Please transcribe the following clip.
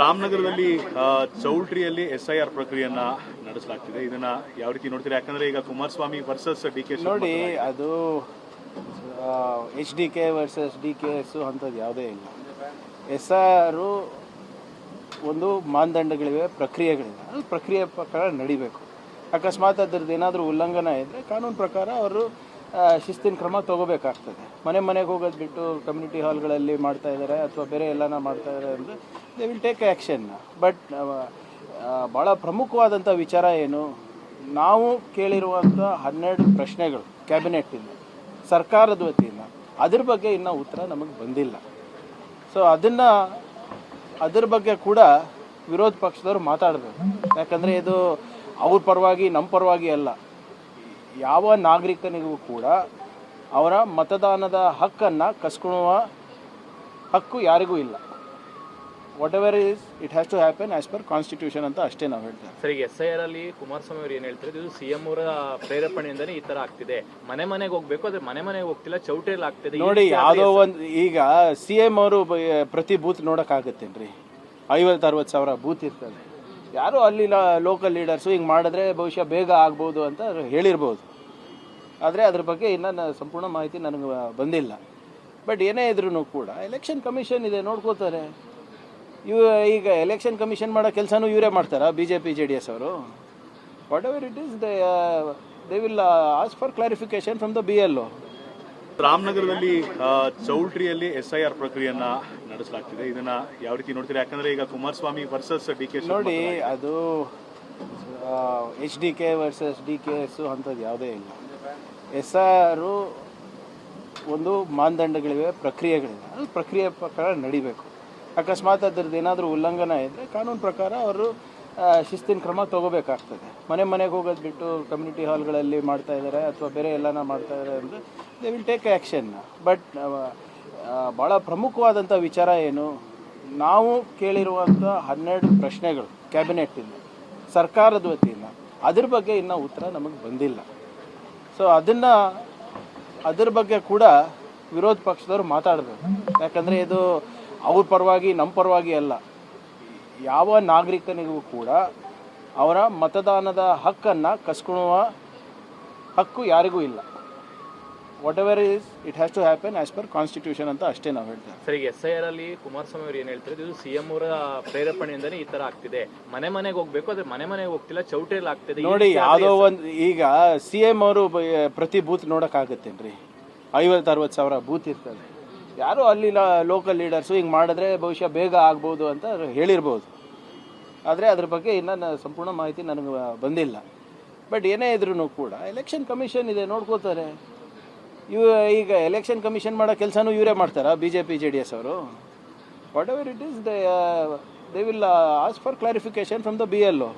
ರಾಮನಗರದಲ್ಲಿ ಚೌಲ್ಟ್ರಿಯಲ್ಲಿ SIR ಪ್ರಕ್ರಿಯೆಯನ್ನ ನಡೆಸಲಾಗ್ತಿದೆ. ಇದನ್ನ ಯಾವ ರೀತಿ ನೋಡ್ತೀರಾ? ಯಾಕಂದ್ರೆ ಈಗ ಕುಮಾರಸ್ವಾಮಿ ವರ್ಸಸ್ DK ನೋಡಿ, ಅದು HDK ವರ್ಸಸ್ DKS ಅಂಥದ್ದು ಯಾವುದೇ ಇಲ್ಲ. SIR ಒಂದು ಮಾನದಂಡಗಳಿವೆ, ಪ್ರಕ್ರಿಯೆಗಳಿವೆ. ಅದು ಪ್ರಕ್ರಿಯೆ ಪ್ರಕಾರ ನಡಿಬೇಕು. ಅಕಸ್ಮಾತ್ ಅದ್ರದ್ದು ಏನಾದರೂ ಉಲ್ಲಂಘನೆ ಇದ್ದರೆ ಕಾನೂನು ಪ್ರಕಾರ ಅವರು ಶಿಸ್ತಿನ ಕ್ರಮ ತಗೋಬೇಕಾಗ್ತದೆ. ಮನೆಗೆ ಹೋಗೋದು ಬಿಟ್ಟು ಕಮ್ಯುನಿಟಿ ಹಾಲ್ಗಳಲ್ಲಿ ಮಾಡ್ತಾ ಇದ್ದಾರೆ ಅಥವಾ ಬೇರೆ ಎಲ್ಲನ ಮಾಡ್ತಾ ಇದ್ದಾರೆ ಅಂದರೆ they will take action. But ಭಾಳ ಪ್ರಮುಖವಾದಂಥ ವಿಚಾರ ಏನು, ನಾವು ಕೇಳಿರುವಂಥ 12 ಪ್ರಶ್ನೆಗಳು ಕ್ಯಾಬಿನೆಟ್ಟಿಂದ, ಸರ್ಕಾರದ ವತಿಯಿಂದ, ಅದ್ರ ಬಗ್ಗೆ ಇನ್ನೂ ಉತ್ತರ ನಮಗೆ ಬಂದಿಲ್ಲ. ಸೊ ಅದ್ರ ಬಗ್ಗೆ ಕೂಡ ವಿರೋಧ ಪಕ್ಷದವ್ರು ಮಾತಾಡಬೇಕು. ಯಾಕಂದರೆ ಇದು ಅವ್ರ ಪರವಾಗಿ ನಮ್ಮ ಪರವಾಗಿ ಅಲ್ಲ. ಯಾವ ನಾಗರಿಕನಿಗೂ ಕೂಡ ಅವರ ಮತದಾನದ ಹಕ್ಕನ್ನು ಕಸ್ಕೊಳ್ಳುವ ಹಕ್ಕು ಯಾರಿಗೂ ಇಲ್ಲ. Whatever is it has to happen as per constitution ಅಂತ ಅಷ್ಟೇ ನಾವು ಹೇಳ್ತೇವೆ. ಸರ್, ಈಗ SIR ಅಲ್ಲಿ ಕುಮಾರಸ್ವಾಮಿ ಅವರು ಏನು ಹೇಳ್ತಾರೆ, ಇದು CM ಅವರ ಪ್ರೇರೇಪಣೆಯಿಂದನೇ ಈ ತರ ಆಗ್ತಿದೆ. ಮನೆಗೆ ಹೋಗ್ಬೇಕು, ಆದ್ರೆ ಮನೆಗೆ ಹೋಗ್ತಿಲ್ಲ, ಚೌಟ್ರಿಯಲ್ಲಿ ಆಗ್ತಿದೆ. ನೋಡಿ, ಯಾವುದೋ ಒಂದು ಈಗ CM ಅವರು ಪ್ರತಿ ಬೂತ್ ನೋಡೋಕ್ಕಾಗತ್ತೇನ್ರಿ? 50-60 ಸಾವಿರ ಬೂತ್ ಇರ್ತದೆ. ಯಾರೋ ಅಲ್ಲಿ ಲೋಕಲ್ ಲೀಡರ್ಸು ಹಿಂಗೆ ಮಾಡಿದ್ರೆ ಬಹುಶಃ ಬೇಗ ಆಗ್ಬೋದು ಅಂತ ಹೇಳಿರ್ಬೋದು. ಆದರೆ ಅದ್ರ ಬಗ್ಗೆ ಇನ್ನೂ ಸಂಪೂರ್ಣ ಮಾಹಿತಿ ನನಗೆ ಬಂದಿಲ್ಲ. ಬಟ್ ಏನೇ ಇದ್ರೂ ಕೂಡ ಎಲೆಕ್ಷನ್ ಕಮಿಷನ್ ಇದೆ, ನೋಡ್ಕೋತಾರೆ. ಈಗ ಎಲೆಕ್ಷನ್ ಕಮಿಷನ್ ಮಾಡೋ ಕೆಲಸನೂ ಇವರೇ ಮಾಡ್ತಾರಾ BJP JDS ಅವರು? What ever it is they will ask for clarification from the BLO. ರಾಮನಗರದಲ್ಲಿ ಚೌಲ್ಟ್ರಿಯಲ್ಲಿ SIR ಪ್ರಕ್ರಿಯೆಯನ್ನ ನಡೆಸಲಾಗ್ತಿದೆ. ಇದನ್ನ ಯಾವ ರೀತಿ ನೋಡ್ತೀರಾ? ಯಾಕಂದ್ರೆ ಈಗ ಕುಮಾರಸ್ವಾಮಿ ವರ್ಸಸ್ DK ನೋಡಿ, ಅದು HDK ವರ್ಸಸ್ DKS ಅಂಥದ್ದು ಯಾವುದೇ ಇಲ್ಲ. SIR ಒಂದು ಮಾನದಂಡಗಳಿವೆ, ಪ್ರಕ್ರಿಯೆಗಳಿವೆ. ಅದು ಪ್ರಕ್ರಿಯೆ ಪ್ರಕಾರ ನಡಿಬೇಕು. ಅಕಸ್ಮಾತ್ ಅದ್ರದ್ದು ಏನಾದರೂ ಉಲ್ಲಂಘನೆ ಇದ್ದರೆ ಕಾನೂನು ಪ್ರಕಾರ ಅವರು ಶಿಸ್ತಿನ ಕ್ರಮ ತಗೋಬೇಕಾಗ್ತದೆ. ಮನೆಗೆ ಹೋಗೋದು ಬಿಟ್ಟು ಕಮ್ಯುನಿಟಿ ಹಾಲ್ಗಳಲ್ಲಿ ಮಾಡ್ತಾ ಇದ್ದಾರೆ ಅಥವಾ ಬೇರೆ ಎಲ್ಲನ ಮಾಡ್ತಾ ಇದ್ದಾರೆ ಅಂದರೆ they will take action. But ಭಾಳ ಪ್ರಮುಖವಾದಂಥ ವಿಚಾರ ಏನು, ನಾವು ಕೇಳಿರುವಂಥ 12 ಪ್ರಶ್ನೆಗಳು ಕ್ಯಾಬಿನೆಟ್ಟಿಂದ, ಸರ್ಕಾರದ ವತಿಯಿಂದ, ಅದ್ರ ಬಗ್ಗೆ ಇನ್ನೂ ಉತ್ತರ ನಮಗೆ ಬಂದಿಲ್ಲ. ಸೊ ಅದ್ರ ಬಗ್ಗೆ ಕೂಡ ವಿರೋಧ ಪಕ್ಷದವ್ರು ಮಾತಾಡಬೇಕು. ಯಾಕಂದರೆ ಇದು ಅವ್ರ ಪರವಾಗಿ ನಮ್ಮ ಪರವಾಗಿ ಅಲ್ಲ. ಯಾವ ನಾಗರಿಕನಿಗೂ ಕೂಡ ಅವರ ಮತದಾನದ ಹಕ್ಕನ್ನು ಕಸ್ಕೊಳ್ಳುವ ಹಕ್ಕು ಯಾರಿಗೂ ಇಲ್ಲ. Whatever is it has to happen as per constitution ಅಂತ ಅಷ್ಟೇ ನಾವು ಹೇಳ್ತೇವೆ. ಸರ್, ಈಗ SIR ಅಲ್ಲಿ ಕುಮಾರಸ್ವಾಮಿ ಅವರು ಏನು ಹೇಳ್ತಾರೆ, ಇದು CM ಅವರ ಪ್ರೇರೇಪಣೆಯಿಂದನೇ ಈ ತರ ಆಗ್ತಿದೆ. ಮನೆಗೆ ಹೋಗ್ಬೇಕು, ಆದ್ರೆ ಮನೆಗೆ ಹೋಗ್ತಿಲ್ಲ, ಚೌಟ್ರಿಯಲ್ಲಿ ಆಗ್ತಿದೆ. ನೋಡಿ, ಯಾವುದೋ ಒಂದು ಈಗ CM ಅವರು ಪ್ರತಿ ಬೂತ್ ನೋಡೋಕ್ಕಾಗತ್ತೇನ್ರಿ? 50-60 ಸಾವಿರ ಬೂತ್ ಇರ್ತದೆ. ಯಾರೋ ಅಲ್ಲಿ ಲೋಕಲ್ ಲೀಡರ್ಸು ಹಿಂಗೆ ಮಾಡಿದ್ರೆ ಬಹುಶಃ ಬೇಗ ಆಗ್ಬೋದು ಅಂತ ಹೇಳಿರ್ಬೋದು. ಆದರೆ ಅದ್ರ ಬಗ್ಗೆ ಇನ್ನೂ ಸಂಪೂರ್ಣ ಮಾಹಿತಿ ನನಗೆ ಬಂದಿಲ್ಲ. ಬಟ್ ಏನೇ ಇದ್ರೂ ಕೂಡ ಎಲೆಕ್ಷನ್ ಕಮಿಷನ್ ಇದೆ, ನೋಡ್ಕೋತಾರೆ. ಈಗ ಎಲೆಕ್ಷನ್ ಕಮಿಷನ್ ಮಾಡೋ ಕೆಲಸನೂ ಇವರೇ ಮಾಡ್ತಾರಾ BJP JDS ಅವರು? What ever it is they will ask for clarification from the BLO.